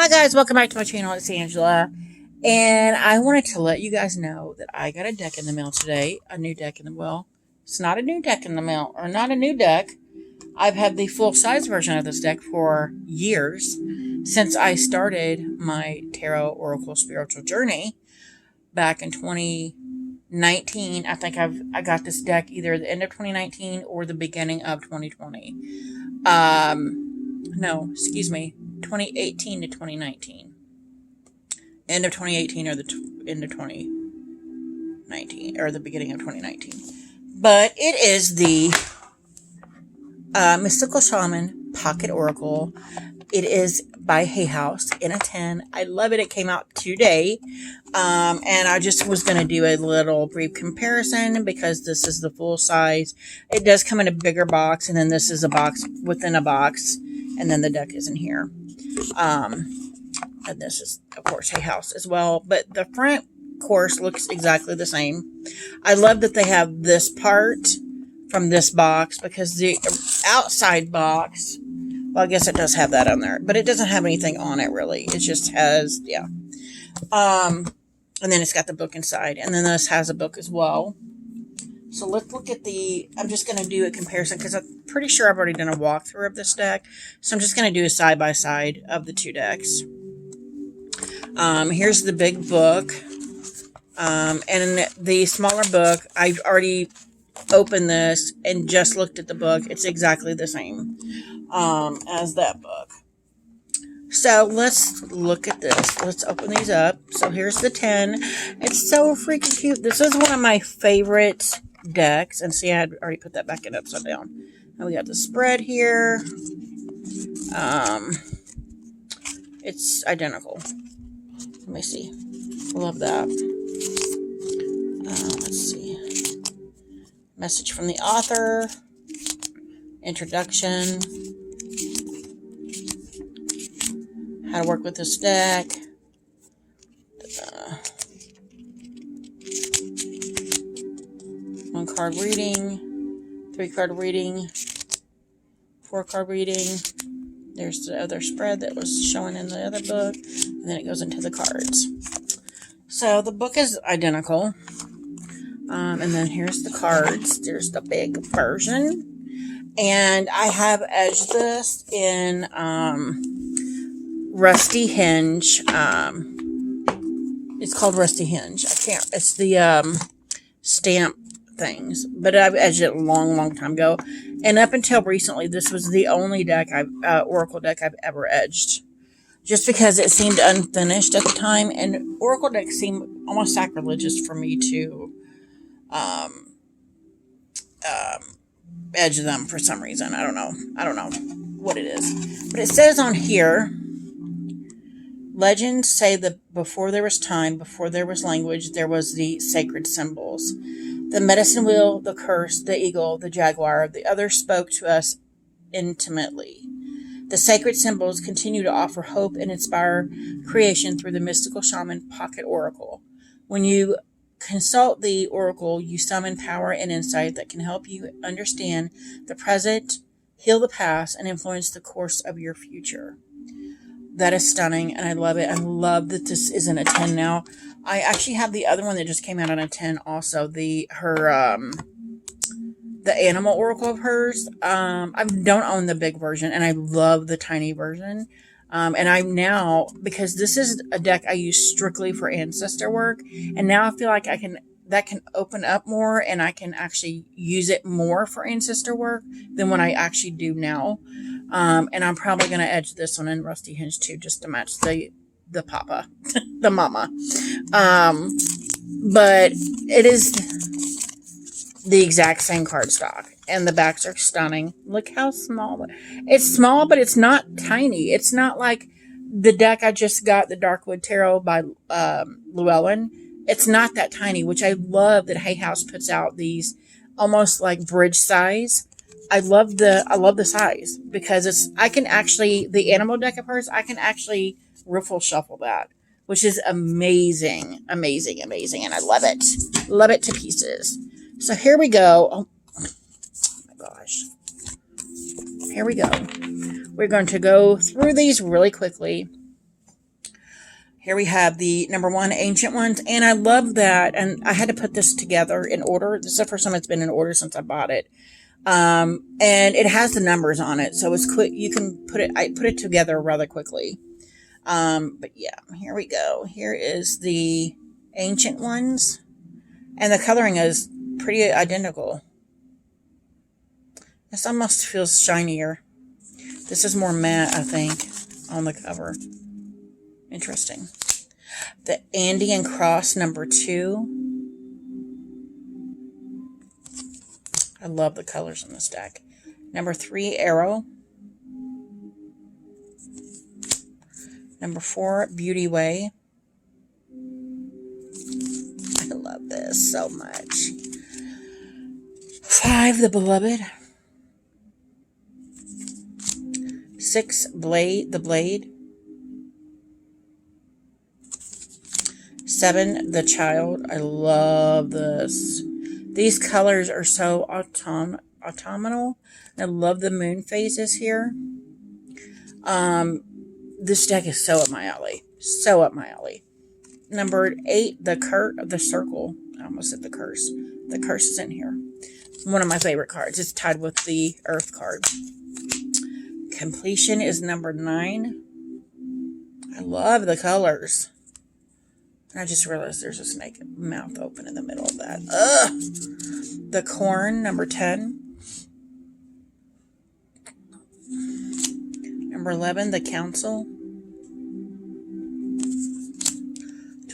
Hi guys, welcome back to my channel. It's Angela, and I wanted to let you guys know that I got a deck in the mail today. A new deck in the mail. It's not a new deck in the mail, or not a new deck. I've had the full-size version of this deck for years, since I started my Tarot Oracle Spiritual Journey back in 2019. I think I got this deck either at the end of 2019 or the beginning of 2020. No, excuse me, 2018 to 2019. End of 2018 or the end of 2019 or the beginning of 2019. But it is the Mystical Shaman Pocket Oracle. It is by Hay House in a 10. I love it. It came out today. And I just was going to do a little brief comparison because this is the full size. It does come in a bigger box, and then this is a box within a box, and then the deck is in here. And this is, of course, Hay House as well. But the front course looks exactly the same. I love that they have this part from this box, because the outside box, well, I guess it does have that on there, but it doesn't have anything on it really. It just has, yeah. And then it's got the book inside, and then this has a book as well. So let's look at I'm just going to do a comparison because I'm pretty sure I've already done a walkthrough of this deck. So I'm just going to do a side-by-side of the two decks. Here's the big book. And the smaller book, I've already opened this and just looked at the book. It's exactly the same as that book. So let's look at this. Let's open these up. So here's the 10. It's so freaking cute. This is one of my favorite decks. And see, I had already put that back in upside down. Now we got the spread here. It's identical. Let me see. Love that. Let's see. Message from the author. Introduction. How to work with this deck. 1 card reading. 3 card reading. 4 card reading. There's the other spread that was showing in the other book. And then it goes into the cards. So the book is identical. And then here's the cards. There's the big version. And I have edged this in Rusty Hinge. It's called Rusty Hinge. It's the stamp things. But I've edged it a long time ago. And up until recently, this was the only deck Oracle deck I've ever edged. Just because it seemed unfinished at the time. And Oracle decks seemed almost sacrilegious for me to edge them for some reason. I don't know what it is. But it says on here, legends say that before there was time, before there was language, there was the sacred symbols. The medicine wheel, the curse, the eagle, the jaguar, the others spoke to us intimately. The sacred symbols continue to offer hope and inspire creation through the Mystical Shaman Pocket Oracle. When you consult the Oracle, you summon power and insight that can help you understand the present, heal the past, and influence the course of your future. That is stunning, and I love it. I love that this is in a 10 now. I actually have the other one that just came out on a 10 also. The animal oracle of hers. I don't own the big version, and I love the tiny version. And I'm now, because this is a deck I use strictly for ancestor work, and now I feel like that can open up more, and I can actually use it more for ancestor work than what I actually do now. And I'm probably going to edge this one in Rusty Hinge too, just to match the papa, the mama. But it is the exact same cardstock, and the backs are stunning. Look how small. It's small, but it's not tiny. It's not like the deck I just got, the Darkwood Tarot by Llewellyn. It's not that tiny, which I love that Hay House puts out these almost like bridge size. I love the size, because the animal deck of hers, I can actually riffle shuffle that, which is amazing. And I love it. Love it to pieces. So here we go. Oh my gosh. Here we go. We're going to go through these really quickly. Here we have the number 1 Ancient Ones, and I love that. And I had to put this together in order. This is the first time it's been in order since I bought it. And it has the numbers on it, so it's quick. You can put it. I put it together rather quickly. But yeah, here we go. Here is the Ancient Ones, and the coloring is pretty identical. This almost feels shinier. This is more matte, I think, on the cover. Interesting. The Andean Cross number 2. I love the colors in this deck. Number 3, Arrow. Number 4, Beauty Way. I love this so much. 5, The Beloved. 6, The Blade. 7, The Child. I love this. These colors are so autumnal. I love the moon phases here. This deck is so up my alley. So up my alley. Number 8, the Circle. I almost said the Curse. The Curse is in here. One of my favorite cards. It's tied with the Earth card. Completion is number 9. I love the colors. I just realized there's a snake mouth open in the middle of that. Ugh! The Corn, number 10. Number 11, The Council.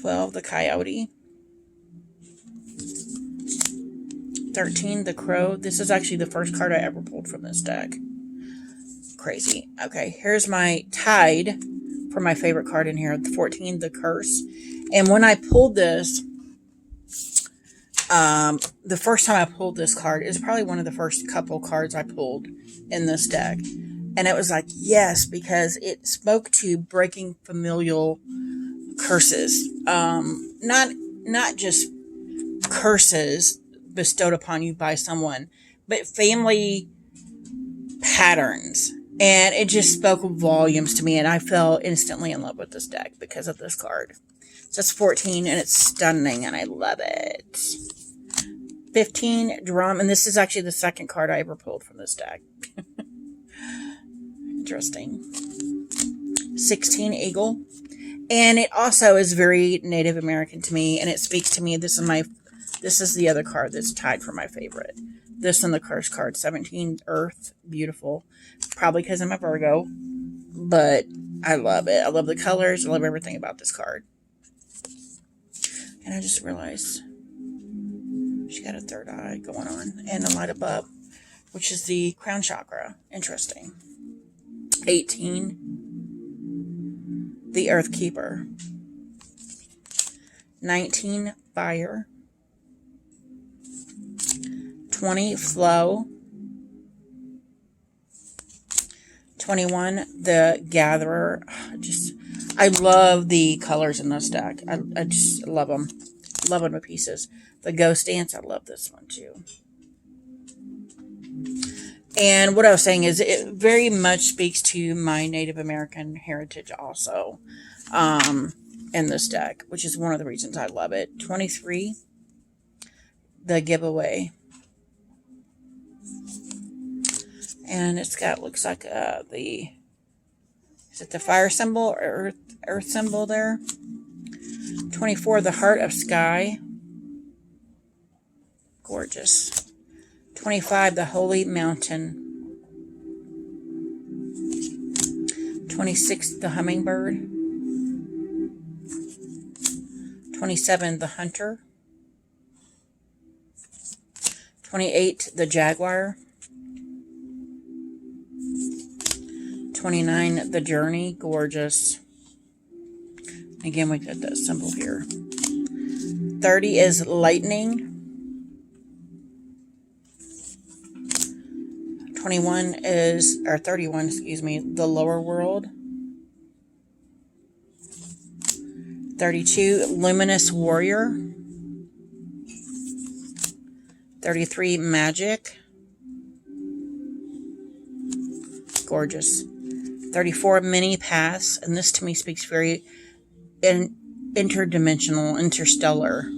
12, The Coyote. 13, The Crow. This is actually the first card I ever pulled from this deck. Crazy. Okay, here's my tied for my favorite card in here. 14, The Curse. And when I pulled this, the first time I pulled this card, it was probably one of the first couple cards I pulled in this deck. And it was like, yes, because it spoke to breaking familial curses. Not just curses bestowed upon you by someone, but family patterns. And it just spoke volumes to me, and I fell instantly in love with this deck because of this card. So it's 14, and it's stunning, and I love it. 15, Drum, and this is actually the second card I ever pulled from this deck. Interesting. 16, Eagle. And it also is very Native American to me, and it speaks to me. This is the other card that's tied for my favorite. This and the Curse card. 17, Earth. Beautiful. Probably because I'm a Virgo, but I love it. I love the colors. I love everything about this card. And I just realized she got a third eye going on, and a light above, which is the crown chakra. Interesting. 18, the Earth Keeper. 19, Fire. 20, Flow. 21, the Gatherer. I love the colors in this deck. I just love them. Love them to pieces. The Ghost Dance. I love this one too. And what I was saying is it very much speaks to my Native American heritage also in this deck, which is one of the reasons I love it. 23, the Giveaway. And it's got, looks like is it the fire symbol or earth symbol there? 24, the Heart of Sky. Gorgeous. 25, the Holy Mountain. 26, the Hummingbird. 27, the Hunter. 28, the Jaguar. 29, the Journey. Gorgeous. Again, we got that symbol here. 30 is Lightning. 31 is, or 31, excuse me, the Lower World. 32, Luminous Warrior. 33, Magic. Gorgeous. 34, Mini Pass, and this to me speaks very interdimensional, interstellar.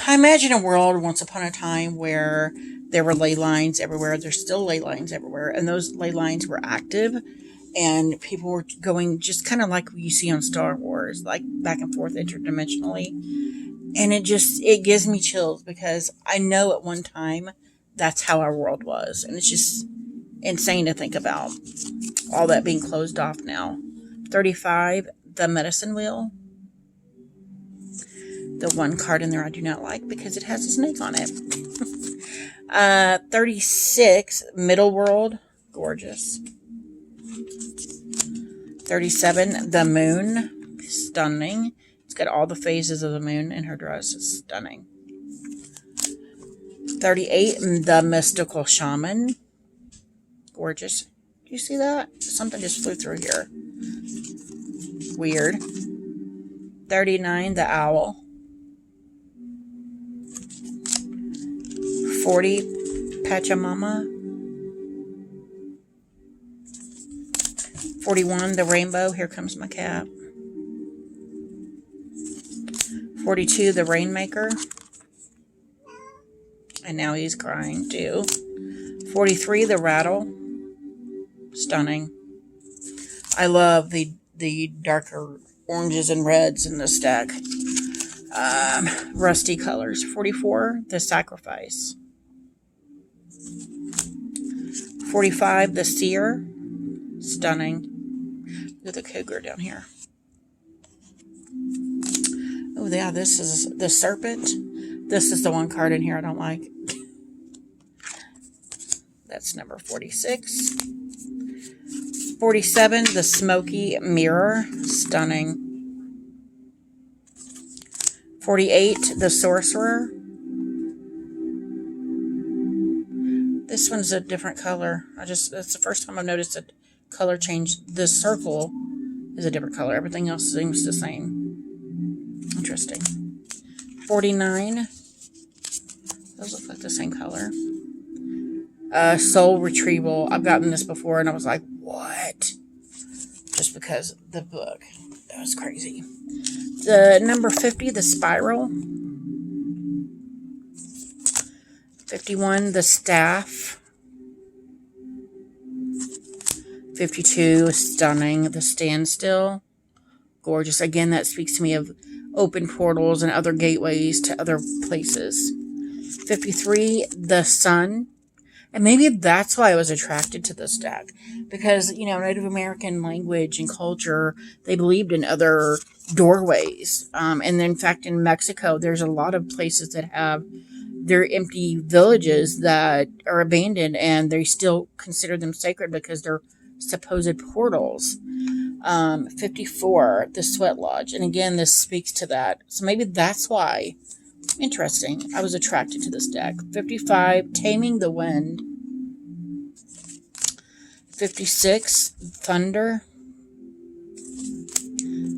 I imagine a world once upon a time where there were ley lines everywhere. There's still ley lines everywhere. And those ley lines were active. And people were going just kind of like you see on Star Wars, like back and forth interdimensionally. And it gives me chills because I know at one time that's how our world was. And it's just insane to think about all that being closed off now. 35, the medicine wheel. The one card in there I do not like because it has a snake on it. 36, middle world. Gorgeous. 37, the moon. Stunning. It's got all the phases of the moon in her dress. It's stunning. 38, the mystical shaman. Gorgeous. Do you see that? Something just flew through here. Weird. 39, the owl. 40, Pachamama. 41, the rainbow. Here comes my cat. 42, the rainmaker. And now he's crying too. 43, the rattle. Stunning. I love the darker oranges and reds in this deck. Rusty colors. 44, the sacrifice. 45, the seer. Stunning. Look at the cougar down here. Oh, yeah, this is the serpent. This is the one card in here I don't like. That's number 46. 47, the smoky mirror. Stunning. 48, the sorcerer. This one's a different color. That's the first time I've noticed a color change. This circle is a different color. Everything else seems the same. Interesting. 49. Those look like the same color. Soul retrieval. I've gotten this before and I was like, what? Just because the book. That was crazy. The number 50, the spiral. 51, the staff. 52, stunning, the standstill. Gorgeous. Again, that speaks to me of open portals and other gateways to other places. 53, the sun. And maybe that's why I was attracted to this deck. Because, Native American language and culture, they believed in other doorways. And in fact, in Mexico, there's a lot of places that have their empty villages that are abandoned and they still consider them sacred because they're supposed portals. 54, the sweat lodge. And again, this speaks to that. So maybe that's why. Interesting. I was attracted to this deck. 55, taming the wind. 56, thunder.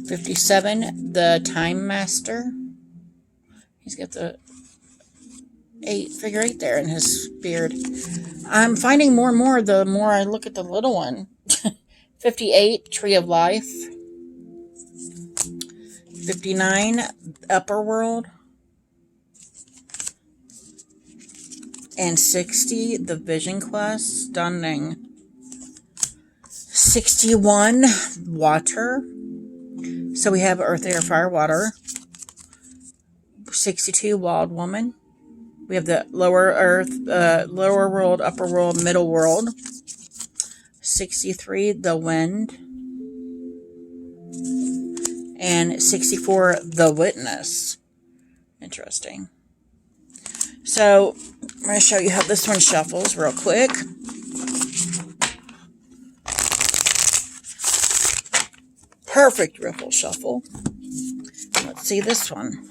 57, the time master. He's got the figure 8 there in his beard. I'm finding more and more the more I look at the little one. 58, tree of life. 59, upper world. And 60, the vision quest. Stunning. 61, water. So we have earth, air, fire, water. 62, wild woman. We have the lower earth, lower world, upper world, middle world. 63, the wind. And 64, the witness. Interesting. So, I'm going to show you how this one shuffles real quick. Perfect riffle shuffle. Let's see this one.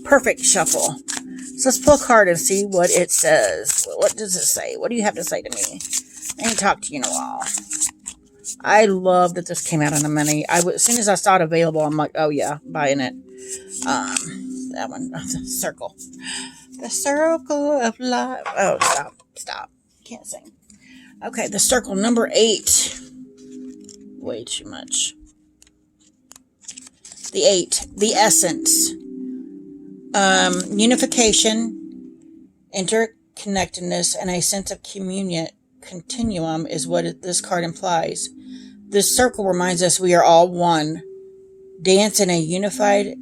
Perfect shuffle. So let's pull a card and see what it says. What does it say? What do you have to say to me? I ain't talked to you in a while. I love that this came out on a mini. As soon as I saw it available, I'm like, oh yeah, buying it. That one, the circle. The circle of life. Oh, stop. Can't sing. Okay, the circle number 8. Way too much. The 8, the essence. Unification, interconnectedness, and a sense of continuum is what this card implies. This circle reminds us we are all one. Dance in a unified,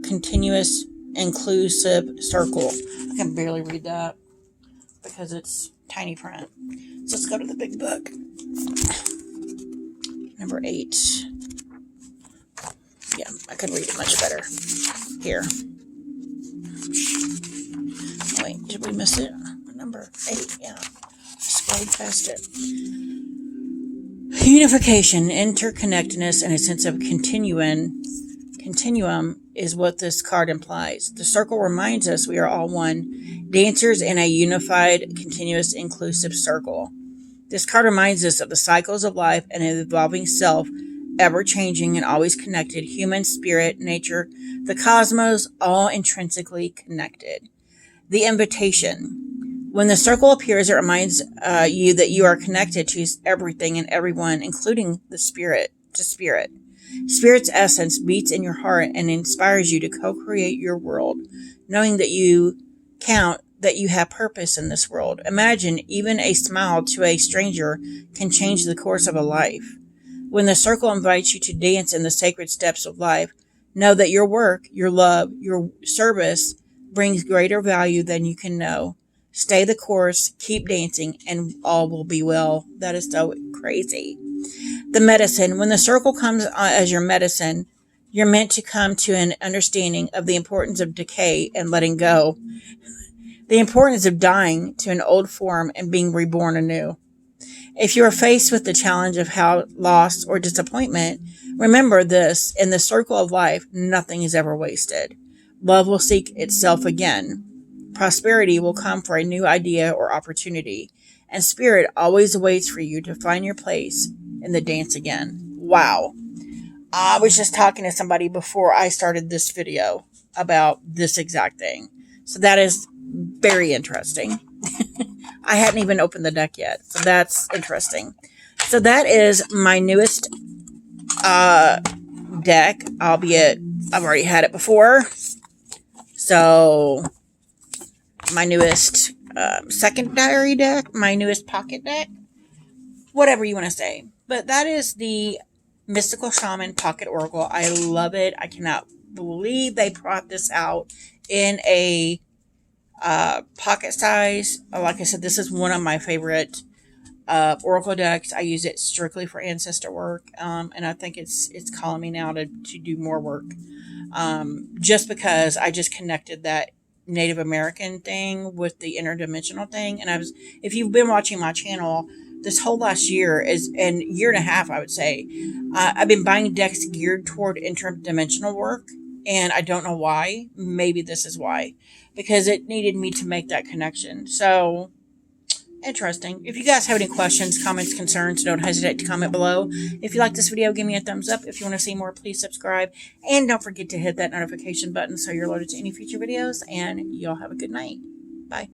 continuous, inclusive circle. I can barely read that because it's tiny print. So let's go to the big book. Number 8. Yeah, I can read it much better. Here. Wait, did we miss it? Number 8, yeah. I scrolled past it. Unification, interconnectedness, and a sense of continuum is what this card implies. The circle reminds us we are all one, dancers in a unified, continuous, inclusive circle. This card reminds us of the cycles of life and an evolving self, ever-changing and always connected, human, spirit, nature, the cosmos, all intrinsically connected. The invitation. When the circle appears, it reminds you that you are connected to everything and everyone, including the spirit to spirit. Spirit's essence beats in your heart and inspires you to co-create your world, knowing that you count, that you have purpose in this world. Imagine even a smile to a stranger can change the course of a life. When the circle invites you to dance in the sacred steps of life, know that your work, your love, your service brings greater value than you can know. Stay the course, keep dancing, and all will be well. That is so crazy. The medicine. When the circle comes as your medicine, you're meant to come to an understanding of the importance of decay and letting go. The importance of dying to an old form and being reborn anew. If you are faced with the challenge of loss or disappointment, remember this: in the circle of life, nothing is ever wasted. Love will seek itself again. Prosperity will come for a new idea or opportunity. And spirit always waits for you to find your place in the dance again. Wow. I was just talking to somebody before I started this video about this exact thing. So that is very interesting. I hadn't even opened the deck yet. So that's interesting. So that is my newest deck, albeit I've already had it before. So my newest secondary deck, my newest pocket deck, whatever you want to say. But that is the Mystical Shaman Pocket Oracle. I love it. I cannot believe they brought this out in a pocket size. Like I said, this is one of my favorite Oracle decks. I use it strictly for ancestor work, and I think it's calling me now to do more work. Just because I just connected that Native American thing with the interdimensional thing. And if you've been watching my channel, this whole last year and year and a half, I would say, I've been buying decks geared toward interdimensional work. And I don't know why. Maybe this is why. Because it needed me to make that connection. So, interesting. If you guys have any questions, comments, concerns, don't hesitate to comment below. If you like this video, give me a thumbs up. If you want to see more, please subscribe. And don't forget to hit that notification button so you're alerted to any future videos. And y'all have a good night. Bye.